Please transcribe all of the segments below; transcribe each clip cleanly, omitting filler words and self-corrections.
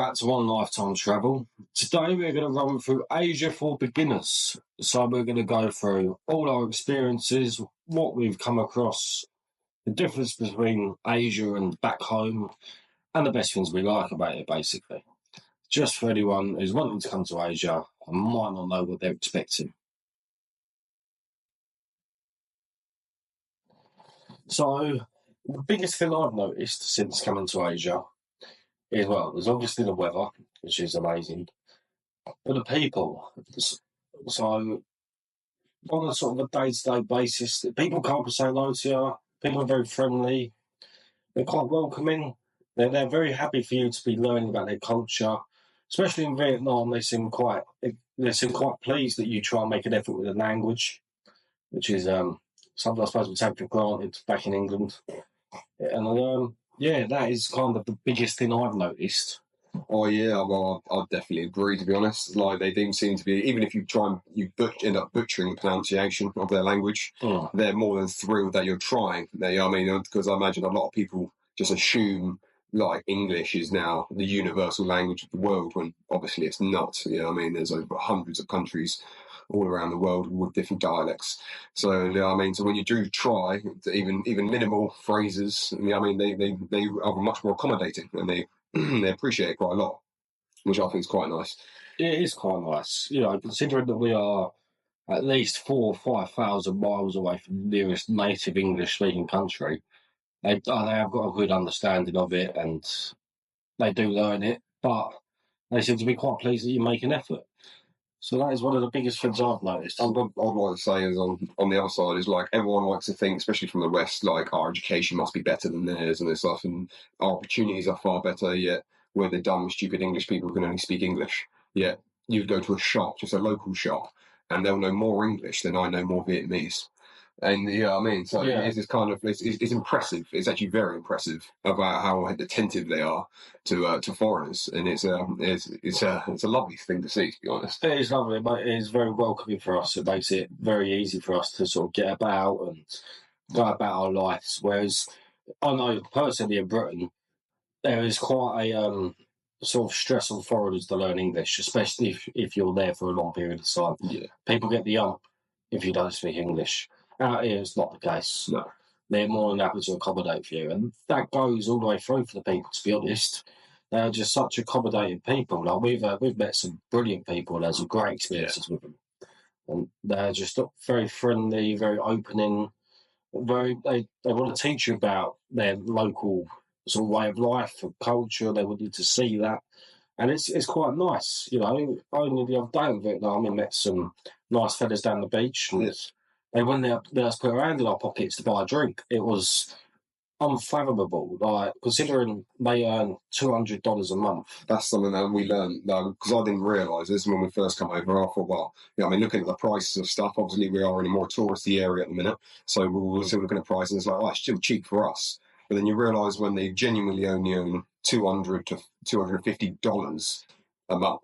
back to One Lifetime Travel. Today we're going to run through Asia for beginners. So we're going to go through all our experiences, what we've come across, the difference between Asia and back home, and the best things we like about it, basically. Just for anyone who's wanting to come to Asia and might not know what they're expecting. So the biggest thing I've noticed since coming to Asia is, well, there's obviously the weather, which is amazing, but the people. So on a sort of a day-to-day basis, people come up and say hello to you. People are very friendly. They're quite welcoming. They're very happy for you to be learning about their culture. Especially in Vietnam, they seem quite pleased that you try and make an effort with the language, which is something I suppose we take for granted back in England. And that is kind of the biggest thing I've noticed. Oh yeah, well, I'd definitely agree. To be honest, like they do seem to be. Even if you try and end up butchering the pronunciation of their language, they're more than thrilled that you're trying. I mean, because I imagine a lot of people just assume like English is now the universal language of the world, when obviously it's not. You know, I mean, there's over hundreds of countries all around the world with different dialects. So, I mean, so when you do try even minimal phrases, I mean, they are much more accommodating, and they appreciate it quite a lot, which I think is quite nice. It is quite nice, considering that we are at least 4,000 or 5,000 miles away from the nearest native English-speaking country. They have got a good understanding of it, and they do learn it, but they seem to be quite pleased that you make an effort. So that is one of the biggest things I've noticed. I'd like to say is on the other side is like everyone likes to think, especially from the West, like our education must be better than theirs and this stuff, and our opportunities are far better. Yet we're the dumb, stupid English people who can only speak English. Yet you'd go to a shop, just a local shop, and they'll know more English than I know more Vietnamese. And I mean, so it's kind of it's impressive. It's actually very impressive about how attentive they are to foreigners, and it's a lovely thing to see, to be honest. It is lovely, but it is very welcoming for us. It makes it very easy for us to sort of get about and go about our lives. Whereas I know personally in Britain, there is quite a sort of stress on foreigners to learn English, especially if you're there for a long period of time. Yeah, people get the ump if you don't speak English. Out here, it's not the case. No. They're more than happy to accommodate for you. And that goes all the way through for the people, to be honest. They're just such accommodating people. Like we've met some brilliant people and had some great experiences with them. And they're just very friendly, very opening. They want to teach you about their local sort of way of life and culture. They want you to see that. And it's quite nice, Only the other day in Vietnam, we met some nice fellas down the beach. And they went there, let us put our hand in our pockets to buy a drink. It was unfathomable, like considering they earn $200 a month. That's something that we learned, because I didn't realise this when we first come over. I thought, well, I mean, looking at the prices of stuff, obviously we are in a more touristy area at the minute, so we were still looking at prices, and it's like, it's still cheap for us. But then you realise when they genuinely only earn $200 to $250 a month,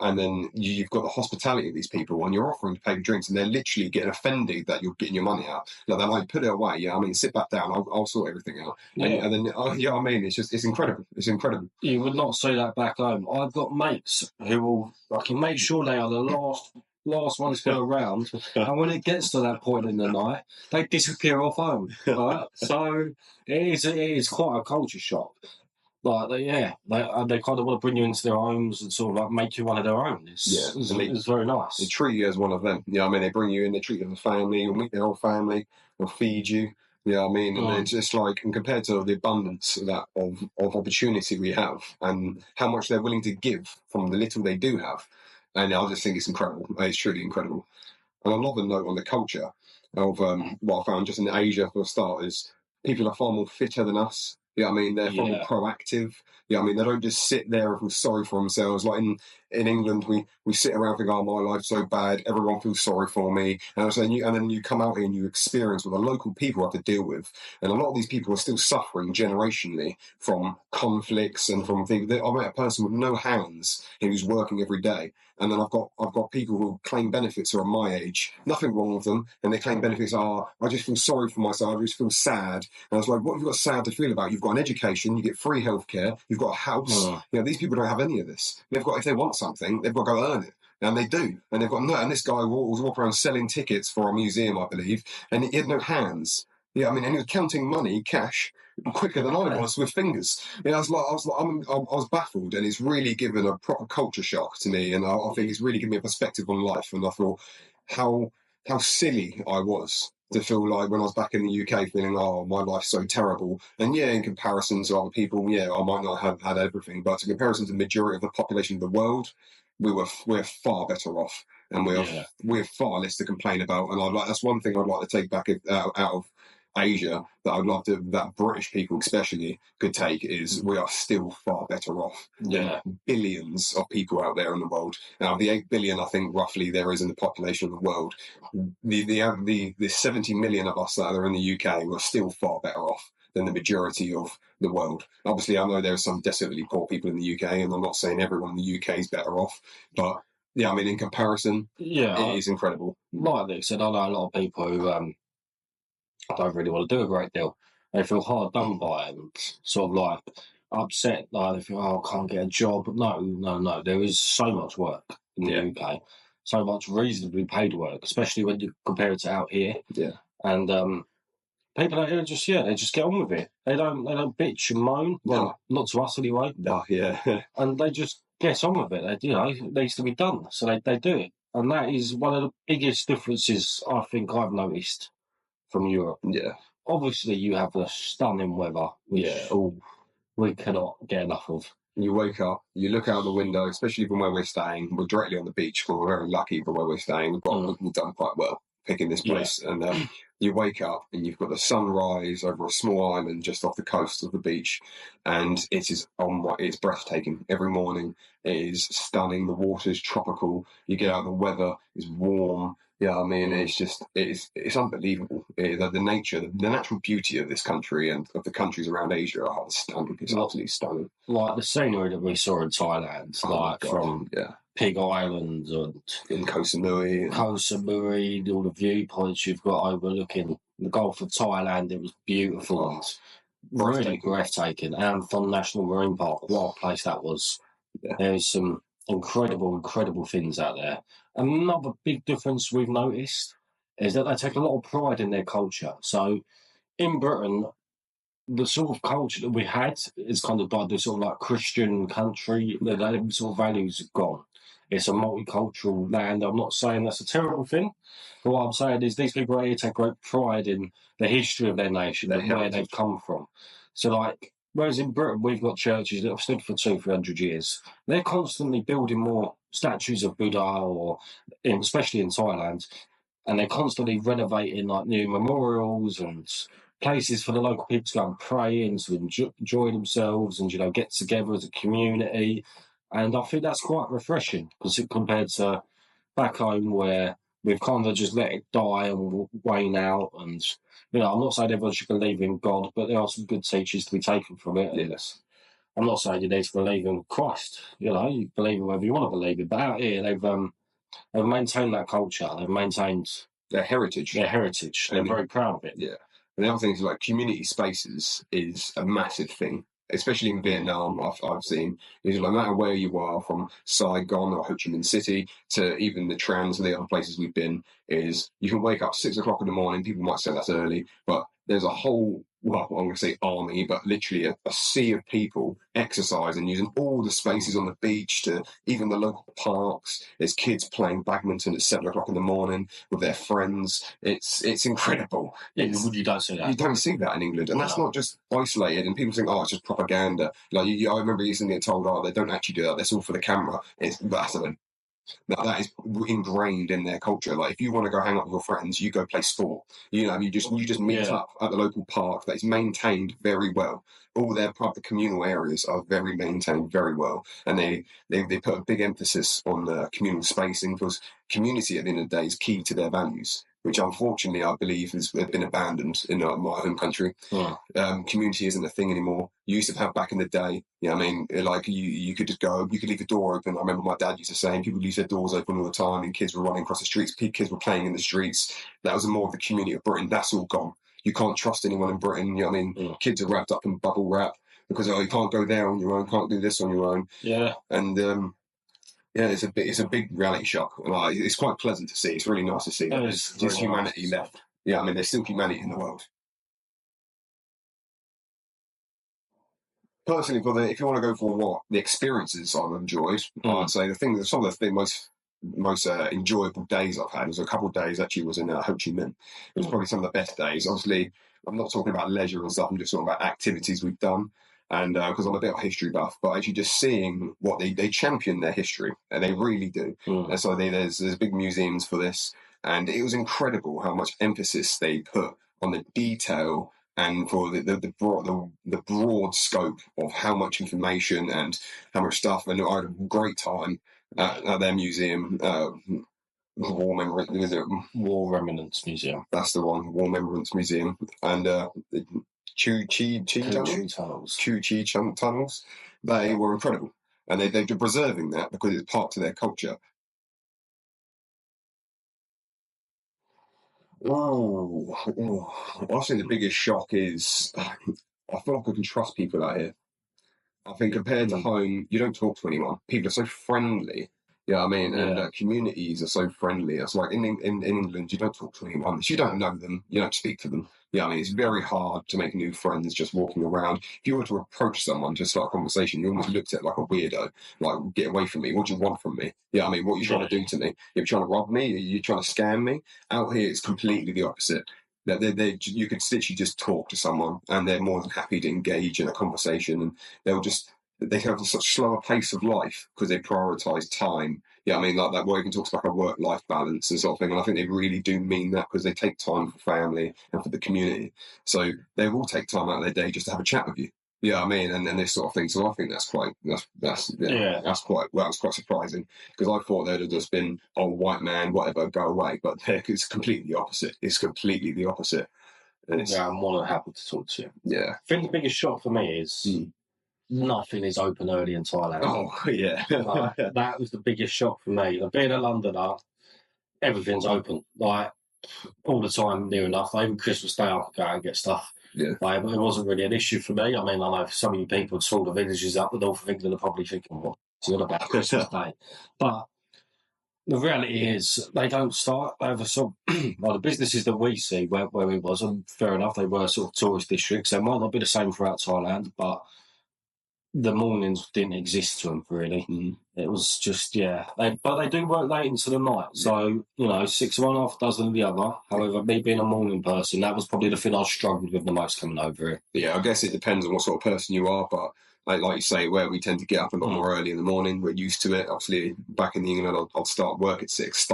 and then you've got the hospitality of these people, and you're offering to pay for drinks, and they're literally getting offended that you're getting your money out. Like, they're like, put it away. I mean, sit back down. I'll sort everything out. Yeah. And then, I mean, it's incredible. It's incredible. You would not see that back home. I've got mates who will, I can make sure they are the last ones to go around, and when it gets to that point in the night, they disappear off home. Right? So it is quite a culture shock. Like, they kind of want to bring you into their homes and sort of like make you one of their own. It's very nice. They treat you as one of them. I mean, they bring you in, they treat you as a family, you'll meet their whole family, they'll feed you. I mean, and it's just like, and compared to the abundance of opportunity we have, and how much they're willing to give from the little they do have, and I just think it's incredible. It's truly incredible. And another note on the culture of what I found just in Asia for starters, people are far more fitter than us. I mean, they're far more proactive. I mean, they don't just sit there and feel sorry for themselves. Like in England, we sit around thinking, oh, my life's so bad, everyone feels sorry for me. And then you come out here and you experience what the local people have to deal with. And a lot of these people are still suffering generationally from conflicts and from things. I met a person with no hands who's working every day. And then I've got people who claim benefits who are my age, nothing wrong with them, and they claim benefits are, I just feel sorry for myself, I just feel sad. And I was like, what have you got sad to feel about? you've got an education, you get free healthcare, you've got a house. These people don't have any of this. If they want something, they've got to go earn it. And they do. And they've got no. And this guy was walking around selling tickets for a museum, I believe, and he had no hands. And he was counting money, cash, quicker than I was with fingers. I was baffled, and it's really given a proper culture shock to me. And I think it's really given me a perspective on life. And I thought how silly I was to feel like when I was back in the UK feeling, oh, my life's so terrible. And in comparison to other people, I might not have had everything, but in comparison to the majority of the population of the world, we're far better off, and we're far less to complain about. And that's one thing I'd like to take back out of Asia that I'd love that British people especially could take is we are still far better off than billions of people out there in the world. Now, the 8 billion I think roughly there is in the population of the world, the 70 million of us that are in the UK, we're still far better off than the majority of the world. Obviously, I know there are some desolately poor people in the UK, and I'm not saying everyone in the UK is better off, but in comparison, it is incredible. Like this, and I know a lot of people who don't really want to do a great deal. They feel hard done by it and sort of like upset. Like they feel, I can't get a job. No. There is so much work in the UK, so much reasonably paid work, especially when you compare it to out here. Yeah. And people out here just they just get on with it. They don't bitch and moan. Well, not to us anyway. No, yeah. And they just get on with it. It needs to be done, so they do it. And that is one of the biggest differences I think I've noticed from Europe. Yeah. Obviously, you have the stunning weather, which we cannot get enough of. You wake up, you look out the window, especially from where we're staying. We're directly on the beach, but we're very lucky for where we're staying. We've done quite well picking this place. And you wake up and you've got the sunrise over a small island just off the coast of the beach. And it's breathtaking. Every morning it is stunning. The water's tropical. You get out, the weather is warm. It's unbelievable. The nature, the natural beauty of this country and of the countries around Asia are stunning. It's absolutely stunning. Like the scenery that we saw in Thailand, from Pig Island and in Koh Samui, all the viewpoints you've got overlooking the Gulf of Thailand. It was beautiful and really breathtaking. And from National Marine Park, what a place that was. Yeah. There's some incredible things out there. Another big difference we've noticed is that they take a lot of pride in their culture. So in Britain, the sort of culture that we had is kind of like the sort of like Christian country. The sort of values have gone. It's a multicultural land. I'm not saying that's a terrible thing, but what I'm saying is these people here take great pride in the history of their nation and where they've come from. So whereas in Britain, we've got churches that have stood for 200-300 years. They're constantly building more statues of Buddha, especially in Thailand, and they're constantly renovating new memorials and places for the local people to go and pray and to enjoy themselves and get together as a community. And I think that's quite refreshing compared to back home where we've kind of just let it die and wane out. And I'm not saying everyone should believe in God, but there are some good teachings to be taken from it. Yes. I'm not saying you need to believe in Christ. You believe in whatever you want to believe in. But out here, they've maintained that culture. They've maintained their heritage. They're very proud of it. Yeah. And the other thing is community spaces is a massive thing, especially in Vietnam. I've seen no matter where you are, from Saigon or Ho Chi Minh City to even the Trans and the other places we've been, is you can wake up 6 o'clock in the morning. People might say that's early, but there's a whole, I'm going to say army, but literally a sea of people exercising, using all the spaces on the beach to even the local parks. There's kids playing badminton at 7 o'clock in the morning with their friends. It's incredible. You don't see that. You don't see that in England. And that's not just isolated. And people think, it's just propaganda. I remember recently getting told, they don't actually do that. That's all for the camera. That is ingrained in their culture. If you want to go hang out with your friends, you go play sport. You just meet up at the local park that is maintained very well. All their private communal areas are maintained very well, and they put a big emphasis on communal spacing, because community at the end of the day is key to their values, which unfortunately I believe has been abandoned in my home country. Community isn't a thing anymore. You used to have back in the day, you could just go, you could leave the door open. I remember my dad used to say people leave their doors open all the time and kids were running across the streets, kids were playing in the streets. That was more of the community of Britain. That's all gone. you can't trust anyone in Britain. You know what I mean? Mm. Kids are wrapped up in bubble wrap because you can't go there on your own, can't do this on your own. Yeah. And yeah, it's a big reality shock. Like, it's quite pleasant to see. It's really nice to see that there's just humanity left. Yeah, I mean, there's still humanity in the world. Personally, if you want to go for what the experiences I've enjoyed, I'd say some of the most enjoyable days I've had was a couple of days actually was in Ho Chi Minh. It was probably some of the best days. Obviously, I'm not talking about leisure and stuff. I'm just talking about activities we've done. And because I'm a bit of a history buff, but actually just seeing what they champion their history, and they really do. And so there's big museums for this, and it was incredible how much emphasis they put on the detail and for the broad scope of how much information and how much stuff. And I had a great time at their museum. War Remnants Museum. That's the one, War Remnants Museum, and Chu Chi tunnels. They were incredible, and they're preserving that because it's part of their culture. Oh, I think the biggest shock is I feel like I can trust people out here. I think compared to home, you don't talk to anyone. People are so friendly. Yeah, I mean, and communities are so friendly. It's like in England, you don't talk to anyone. If you don't know them, you don't speak to them. Yeah, I mean, it's very hard to make new friends just walking around. If you were to approach someone to start a conversation, you almost looked at like a weirdo, like, get away from me. What do you want from me? Yeah, I mean, what are you trying to do to me? You're trying to rob me? Are you trying to scam me? Out here, it's completely the opposite. You could literally just talk to someone and they're more than happy to engage in a conversation, and they have such slower pace of life because they prioritise time. Yeah, I mean, like that Wogan talks about a work-life balance and sort of thing, and I think they really do mean that because they take time for family and for the community. So they will take time out of their day just to have a chat with you. Yeah, I mean, and this sort of thing. So I think that's quite surprising because I thought they'd have just been, oh, white man, whatever, go away. But it's completely the opposite. It's completely the opposite. Yeah, I'm more than happy to talk to you. Yeah, I think the biggest shock for me is nothing is open early in Thailand. Oh, yeah. That was the biggest shock for me. Like, being a Londoner, everything's open. Like, all the time, near enough. Even Christmas Day, I could go and get stuff. Yeah. Like, it wasn't really an issue for me. I mean, I know some of you people in smaller villages up the north of England are probably thinking, what's all about Christmas Day? But the reality is, they don't start. They have the businesses that we see where it was, and fair enough, they were sort of tourist districts. They might not be the same throughout Thailand, but the mornings didn't exist to them, really. It was just, but they do work late into the night. So, 6 of one, half a dozen of the other. However, me being a morning person, that was probably the thing I struggled with the most coming over here. Yeah, I guess it depends on what sort of person you are, but like you say, where we tend to get up a lot more early in the morning, we're used to it. Obviously, back in England, I'd start work at 6,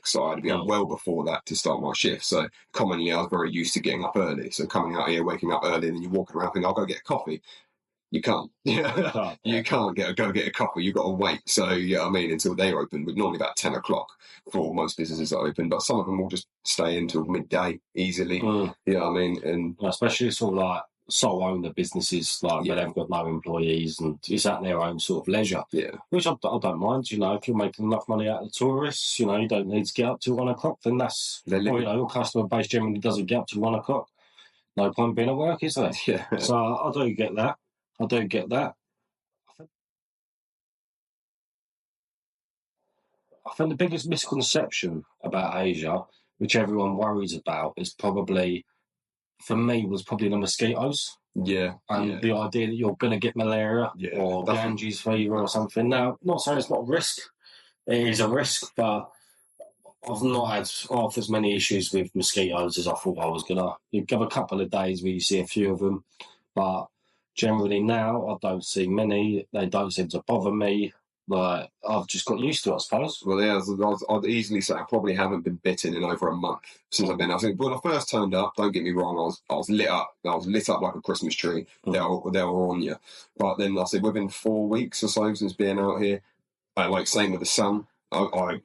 so I'd be up well before that to start my shift. So commonly, I was very used to getting up early. So coming out here, waking up early, and then you're walking around thinking, I'll go get a coffee. You can't. You can't go get a coffee. You've got to wait. So, I mean, until they're open, but normally about 10 o'clock for most businesses are open, but some of them will just stay until midday easily. I mean, and especially sort of like sole owner businesses, like where they've got no employees and it's at their own sort of leisure. Yeah. Which I don't mind. If you're making enough money out of the tourists, you don't need to get up till 1 o'clock, then that's, your customer base generally doesn't get up till 1 o'clock. No point being at work, is there? Yeah. So I do get that. I think the biggest misconception about Asia, which everyone worries about, is probably, for me, was probably the mosquitoes. Yeah. And the idea that you're going to get malaria or Ganges fever or something. Now, not saying it's not a risk. It is a risk, but I've not had half as many issues with mosquitoes as I thought I was going to. You have a couple of days where you see a few of them, but generally now I don't see many. They don't seem to bother me. Like, I've just got used to it, I suppose. Well, yeah, I'd easily say I probably haven't been bitten in over a month since I've been. I think when I first turned up, don't get me wrong, I was lit up. I was lit up like a Christmas tree. They were on you. But then I said within 4 weeks or so since being out here, same with the sun.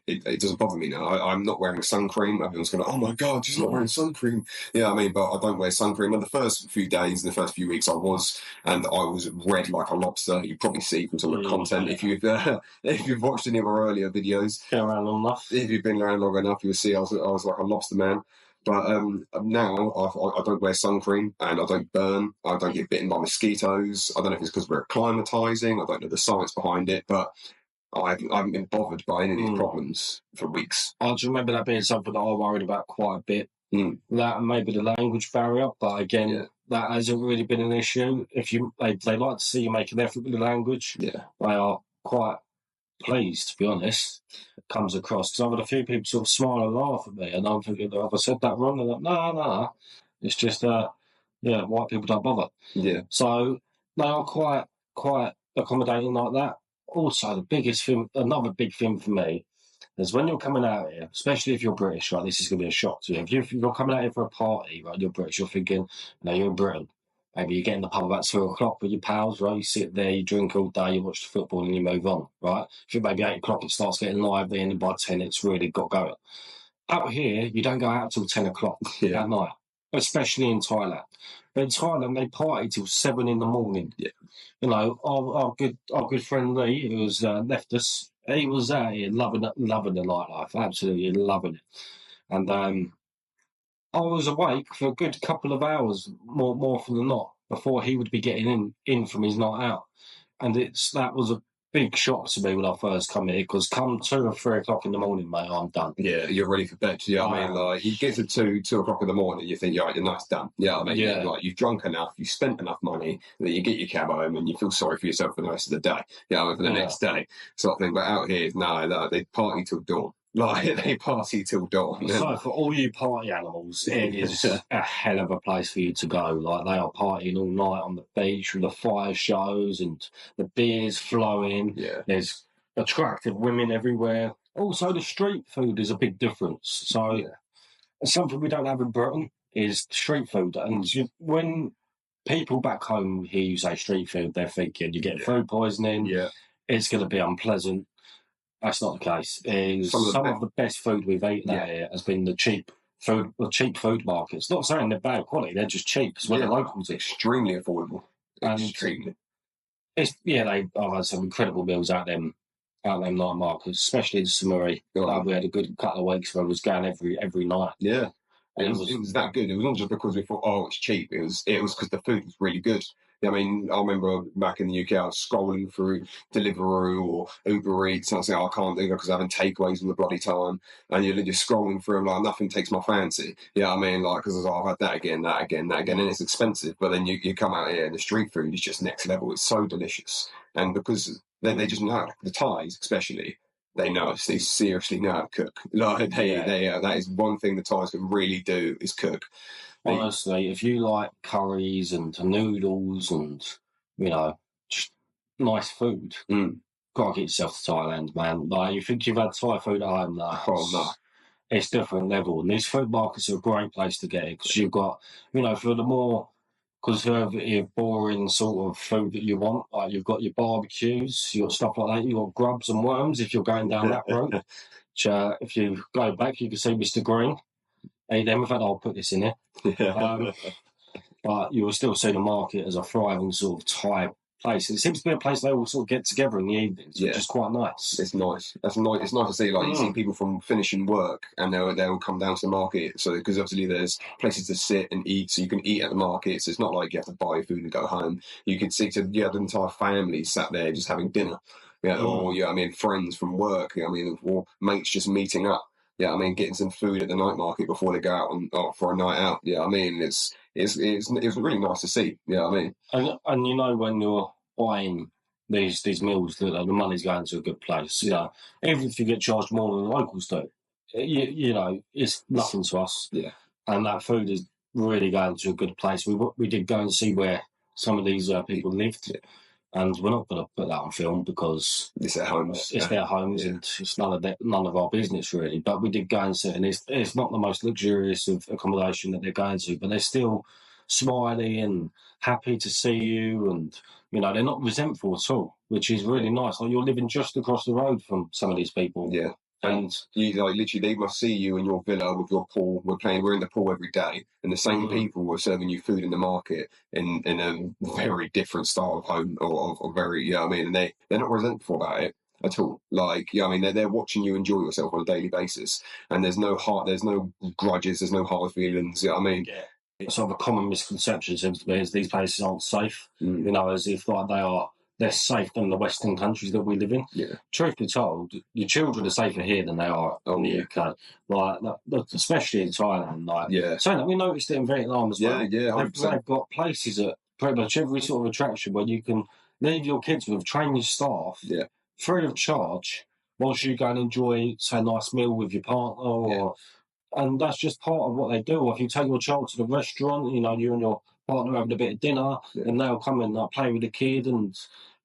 It doesn't bother me now. I'm not wearing sun cream. Everyone's going, oh my God, she's not wearing sun cream. Yeah, I mean, but I don't wear sun cream. And the first few days, the first few weeks I was red like a lobster. You probably see from some of the content if you've watched any of our earlier videos. Been around long enough. If you've been around long enough, you'll see I was like a lobster man. But now I don't wear sun cream and I don't burn. I don't get bitten by mosquitoes. I don't know if it's because we're acclimatizing. I don't know the science behind it, but I haven't been bothered by any of these problems for weeks. I just remember that being something that I worried about quite a bit. That and maybe the language barrier, but again, that hasn't really been an issue. If they like to see you make an effort with the language, they are quite pleased, to be honest. It comes across because I've had a few people sort of smile and laugh at me, and I'm thinking, have I said that wrong? And I'm like, no, it's just white people don't bother. Yeah. So they are quite accommodating like that. Also, the biggest thing, another big thing for me, is when you're coming out here, especially if you're British, right, this is going to be a shock to you. If you're coming out here for a party, right, you're British, you're thinking, you're in Britain. Maybe you get in the pub about 2 o'clock with your pals, right? You sit there, you drink all day, you watch the football, and you move on, right? If it maybe 8 o'clock, it starts getting lively, and by 10, it's really got going. Out here, you don't go out till 10 o'clock at night, especially in Thailand. But in Thailand, they party till 7 in the morning. Yeah. Our good friend Lee, who's left us, he was out here loving the nightlife, absolutely loving it. And I was awake for a good couple of hours, more often than not, before he would be getting in from his night out. And that was a big shock to me when I first come here, because come 2 or 3 o'clock in the morning, mate, I'm done. Yeah, you're ready for bed. Yeah, I mean, like, you get to 2 o'clock in the morning, you think, you're nice, done. Yeah, I mean, like, you've drunk enough, you've spent enough money, that you get your cab home and you feel sorry for yourself for the rest of the day. Yeah, I mean, for the next day, sort of thing. But out here, no, they party till dawn. Like, they party till dawn. So for all you party animals, it is a hell of a place for you to go. Like, they are partying all night on the beach with the fire shows and the beers flowing. Yeah. There's attractive women everywhere. Also, the street food is a big difference. So something we don't have in Britain is street food. And when people back home hear you say street food, they're thinking you get food poisoning. Yeah. It's going to be unpleasant. That's not the case. Some of the best food we've eaten out here has been the cheap food markets. Not saying they're bad quality; they're just cheap. It's where the locals are. Extremely affordable. Extremely. I've had some incredible meals out them night markets, especially in Samuri. We had a good couple of weeks where I was going every night. Yeah. It was that good. It was not just because we thought, it's cheap. It was because the food was really good. I mean, I remember back in the UK, I was scrolling through Deliveroo or Uber Eats, and I was like, I can't do that because I'm having takeaways all the bloody time. And you're just scrolling through, like, nothing takes my fancy. Yeah, I mean, like, because I've had that again, and it's expensive. But then you come out here and the street food is just next level. It's so delicious. And because they just know, the Thais especially, they know us. They seriously know how to cook. Like that is one thing the Thais can really do is cook. Honestly, if you like curries and noodles and just nice food, gotta get yourself to Thailand, man. Like, you think you've had Thai food at home? No. It's different level. And these food markets are a great place to get it, because you've got, for the more conservative, boring sort of food that you want, like, you've got your barbecues, you've got stuff like that, you've got grubs and worms if you're going down that road. Which, if you go back, you can see Mr. Green. Hey, then, in fact, I'll put this in here. But you will still see the market as a thriving sort of Thai place. It seems to be a place they all sort of get together in the evenings, which is quite nice. It's nice. It's nice to see, like, you see people from finishing work and they'll come down to the market. So, because obviously there's places to sit and eat, so you can eat at the market. So it's not like you have to buy food and go home. You can see the entire family sat there just having dinner. Or friends from work. Or mates just meeting up. Getting some food at the night market before they go out for a night out. It's really nice to see. And when you're buying these meals, that the money's going to a good place. Even if you get charged more than the locals do, it's nothing to us. Yeah, and that food is really going to a good place. We did go and see where some of these people lived. Yeah. And we're not going to put that on film because it's their homes. It's their homes, and it's none of our business really. But we did go and sit, and it's not the most luxurious of accommodation that they're going to, but they're still smiley and happy to see you, and they're not resentful at all, which is really nice. Like, you're living just across the road from some of these people. Yeah. And you literally, they must see you in your villa with your pool. We're in the pool every day, and the same people were serving you food in the market in a very different style of home or very and they're not resentful about it. at all. Like, yeah, I mean, they're watching you enjoy yourself on a daily basis, and there's no grudges, there's no hard feelings. Yeah, I mean, sort of a common misconception seems to be is these places aren't safe. You know, as if like they're safe than the Western countries that we live in. Yeah. Truth be told, your children are safer here than they are in the UK. Like, especially in Thailand. Like, so we noticed it in Vietnam as well. They've got places at pretty much every sort of attraction where you can leave your kids with training staff free of charge whilst you go and enjoy, say, a nice meal with your partner or. And that's just part of what they do. Or if you take your child to the restaurant, you know, you and your partner having a bit of dinner, and they'll come and play with the kid, and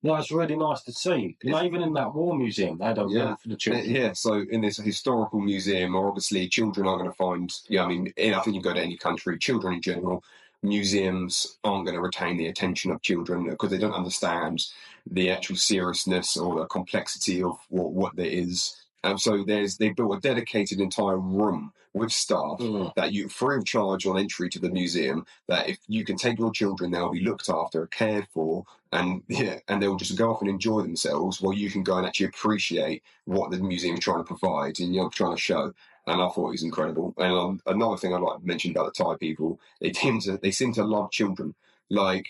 it's really nice to see. You know, even in that war museum, they don't room for the children. Yeah, so in this historical museum, obviously children are going to find, I mean, I think you go to any country, children in general, museums aren't going to retain the attention of children because they don't understand the actual seriousness or the complexity of what there is. And so they built a dedicated entire room with staff that you free of charge on entry to the museum, that if you can take your children, they'll be looked after, cared for, and they'll just go off and enjoy themselves while you can go and actually appreciate what the museum is trying to provide and trying to show. And I thought it was incredible. And another thing I'd like to mention about the Thai people, they seem to love children. Like,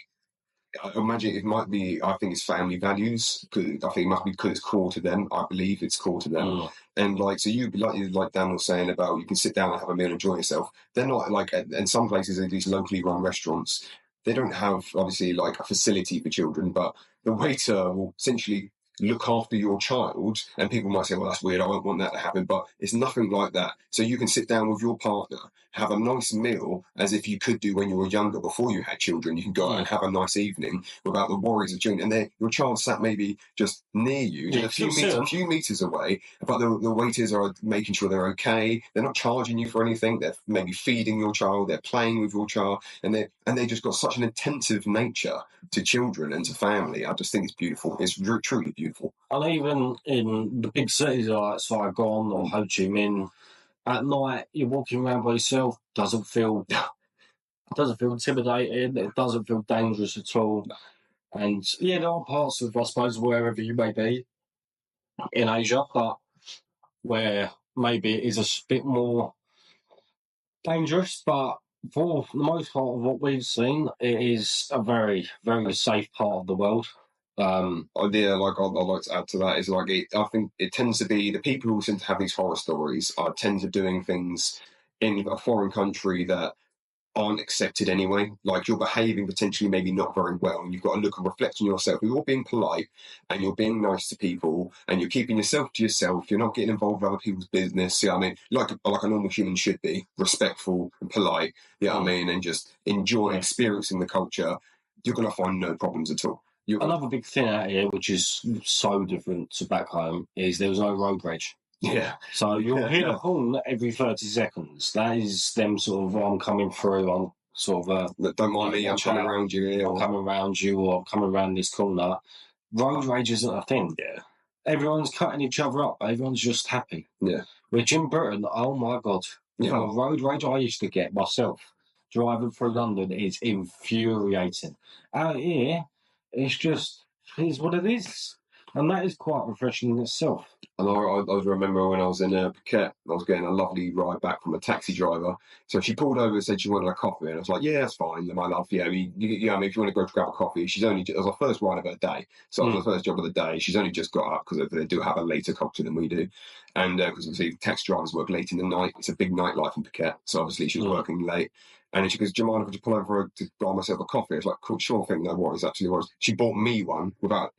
I imagine it might be, I think it's family values. I think it must be because it's core to them. I believe it's core to them. And like, so like Dan was saying about, you can sit down and have a meal and enjoy yourself. They're not like, in some places, at least locally run restaurants, they don't have obviously like a facility for children, but the waiter will essentially look after your child, and people might say, well, that's weird, I won't want that to happen, but it's nothing like that. So you can sit down with your partner, have a nice meal as if you could do when you were younger before you had children. You can go out and have a nice evening without the worries of children, and then your child sat maybe just near you, just a few meters away, but the waiters are making sure they're okay, they're not charging you for anything, they're maybe feeding your child, they're playing with your child, and they just got such an attentive nature to children and to family. I just think it's beautiful. It's truly beautiful. And even in the big cities like Saigon or Ho Chi Minh, at night you're walking around by yourself, doesn't feel intimidating, it doesn't feel dangerous at all. And there are parts of, I suppose, wherever you may be in Asia, but where maybe it is a bit more dangerous, but for the most part of what we've seen, it is a very, very safe part of the world. Like I'd like to add to that is like I think it tends to be the people who seem to have these horror stories tend to doing things in a foreign country that aren't accepted anyway. Like, you're behaving potentially maybe not very well, and you've got to look and reflect on yourself. If you're being polite and you're being nice to people and you're keeping yourself to yourself, you're not getting involved with other people's business. I mean, like a normal human should be, respectful and polite. I mean, and just enjoy experiencing the culture. You're going to find no problems at all. Another big thing out here, which is so different to back home, is there was no road rage. Yeah. So you'll hear a horn every 30 seconds. That is them sort of, I'm coming through, I'm sort of... don't mind me, I'm coming around you. I'm coming around you, or I'm coming around this corner. Road rage isn't a thing. Yeah. Everyone's cutting each other up. Everyone's just happy. Yeah. Which in Britain, oh my God, the road rage I used to get myself driving through London is infuriating. Out here, it's what it is. And that is quite refreshing in itself. And I remember when I was in Phuket, I was getting a lovely ride back from a taxi driver. So she pulled over and said she wanted a coffee. And I was like, yeah, that's fine, my love. I mean, if you want to go grab a coffee, it was our first ride of her day. So it was the first job of the day. She's only just got up because they do have a later culture than we do. And because obviously taxi drivers work late in the night. It's a big nightlife in Phuket. So obviously she was working late. And then she goes, do you mind if I just pull over to buy myself a coffee? I was like, cool, sure thing, no worries, absolutely worries. She bought me one without,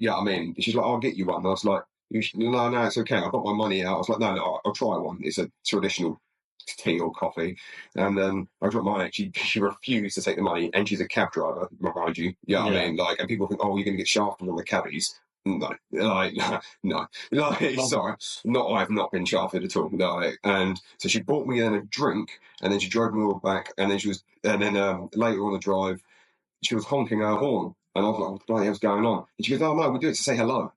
she's like, I'll get you one. And I was like, no, it's okay. I've got my money out. I was like, no, I'll try one. It's a traditional tea or coffee. And then I dropped mine. She refused to take the money, and she's a cab driver, mind you. I mean, like, and people think, oh, you're going to get shafted on the cabbies. No, sorry, I've not been shafted at all. No, and so she bought me then a drink, and then she drove me all back, and then later on the drive, she was honking her horn, and I was like, what the bloody hell's going on? And she goes, oh no, we do it to say hello.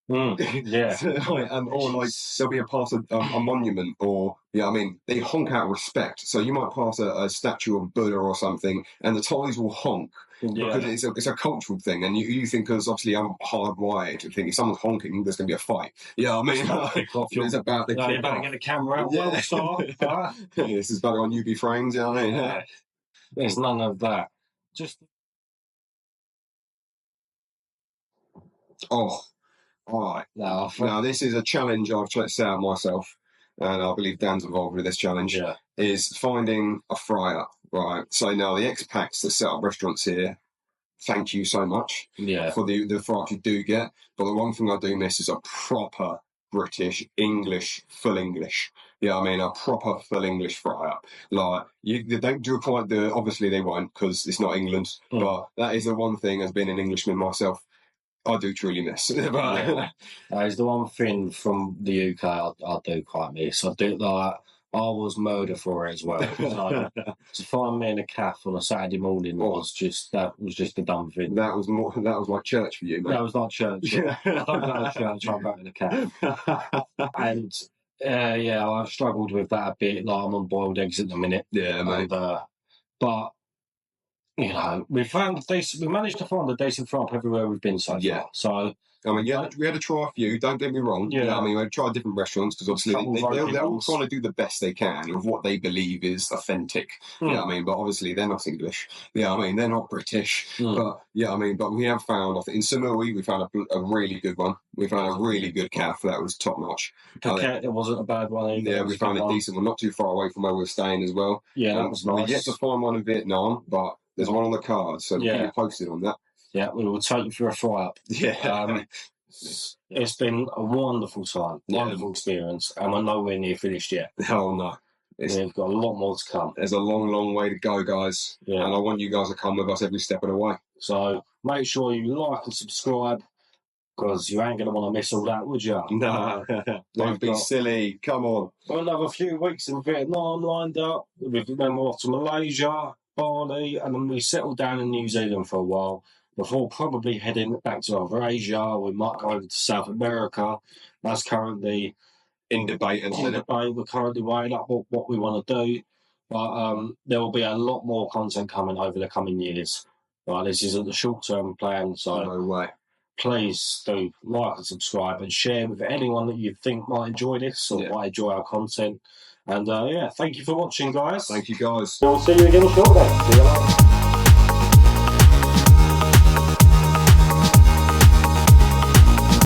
Yeah. And or like there'll be a monument, or I mean, they honk out respect. So you might pass a statue of Buddha or something, and the Thais will honk because it's a cultural thing, and you think, because obviously I'm hardwired to think if someone's honking, there's going to be a fight. Yeah, I mean, it's about the you better get the camera out. Well, star. This is better on UV frames. Yeah, I mean, there's none of that. Just all right. Now, this is a challenge I've set out myself, and I believe Dan's involved with this challenge. Yeah. Is finding a fryer. Right. So now the expats that set up restaurants here, thank you so much for the fries you do get. But the one thing I do miss is a proper British English, full English. Yeah, I mean, a proper full English fry up. Like, they don't do quite obviously they won't, because it's not England. But that is the one thing, as being an Englishman myself, I do truly miss. That is the one thing from the UK I do quite miss. I do like. I was murdered for it as well. So, to find me in a cafe on a Saturday morning was just a dumb thing. That was like church for you, mate. That was like church. I don't go to church. I'm back in the cafe. And I've struggled with that a bit. Like, I'm on boiled eggs at the minute. Yeah, mate. But we managed to find a decent fry up everywhere we've been so far. So, I mean, we had to try a few. Don't get me wrong. Yeah, I mean, we had to try different restaurants, because obviously they're all trying to do the best they can of what they believe is authentic. Yeah, I mean, but obviously they're not English. Yeah, I mean, they're not British. But but we have found, I think in Samui, we found a really good one. We found a really good cafe that was top notch. It wasn't a bad one either. Yeah, we found a decent one, not too far away from where we were staying as well. Yeah, that was nice. We yet to find one in Vietnam, but there's one on the card, so we'll keep you posted on that. Yeah, we will take you for a fry up. Yeah. It's been a wonderful time, wonderful experience, and we're nowhere near finished yet. Oh, no. We've got a lot more to come. There's a long, long way to go, guys. Yeah. And I want you guys to come with us every step of the way. So make sure you like and subscribe, because you ain't going to want to miss all that, would you? No. Don't be silly. Come on. We'll have a few weeks in Vietnam lined up. Then we're off to Malaysia, Bali, and then we settle down in New Zealand for a while before probably heading back to either Asia. We might go over to South America. That's currently in debate. We're currently weighing up what we want to do. But there will be a lot more content coming over the coming years. Right, this isn't the short-term plan, so no way. Please do like and subscribe and share with anyone that you think might enjoy this or might enjoy our content. And thank you for watching, guys. Thank you, guys. We'll see you again shortly. See you later.